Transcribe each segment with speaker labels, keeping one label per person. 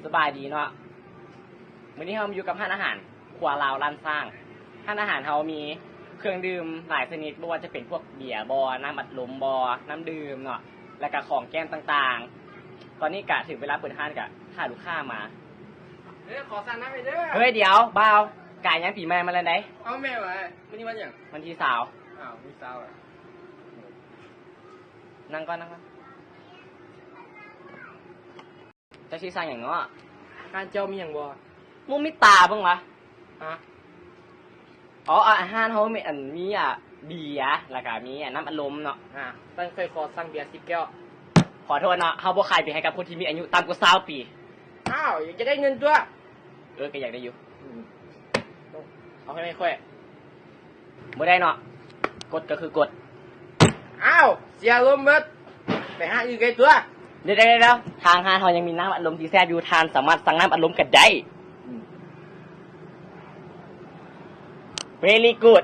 Speaker 1: สบายดีเนาะวันนี้เราอยู่กับร้านอาหารครัวลาวร้านสร้างร้านอาหารเรามีเครื่องดื่มหลายชนิดไม่ว่าจะเป็นพวกเบียร์บอน้ำอัดลมบอน้ำดื่มเนาะและก็ของแก้มต่างๆตอนนี้กะถึงเวลาเปิดร้านกะถ้าลูกค้ามา
Speaker 2: ขอสั่งน้ำไปเด้อ
Speaker 1: เฮ้ยเดี๋ยวบ่าวกายยังปีใหม่มาแล้วไหน
Speaker 2: เอาแม่ไว้วันนี้วันอย่าง
Speaker 1: วันที่สาว
Speaker 2: อ้าวมีสาวอ่ะ
Speaker 1: นั่งก่อนจะชี้สั่งอย่างเนาะ
Speaker 2: การเจ้ามีอย่างบ่
Speaker 1: มุมมิตาเพิ่งวะ
Speaker 2: ฮะ
Speaker 1: อ๋ออาหารเขามีมีเบียร์แล้วก็มีน้ำอัดลมเนาะ
Speaker 2: ตั้งเคยขอสั่งเบียร์10 แก้ว
Speaker 1: ขอโทษเนาะเขาบ่ขายไปให้กับคนที่มีอายุต่ำกว่า20 ปี
Speaker 2: อ้าวอยากจะได้เงินตัว
Speaker 1: ก็อยากได้อยู่
Speaker 2: เอาให้ไม่ค่อย
Speaker 1: บ่ได้เนาะกดก็คือกด
Speaker 2: อ้าวเสียลมเบิดไปหาอยู่ไกลตัว
Speaker 1: เดี๋ยวทางห้างเขายังมีน้ำอัดลมที่แซ่บอยู่ทานสามารถสั่งน้ำอัดลมกันได้ Very good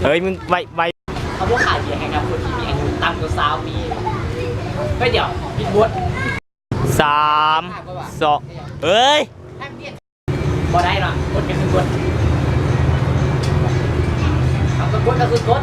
Speaker 1: เฮ้ยมึงไวเขาพวกขายเบียร์ให้กับคนที่มีอายุต่ำกว่า20 ปีเฮ้ยเดี๋ยวปิดบท3 2เฮ้ยบ่ได้เนาะกดก็คือกดเอาก็กดก็คือกด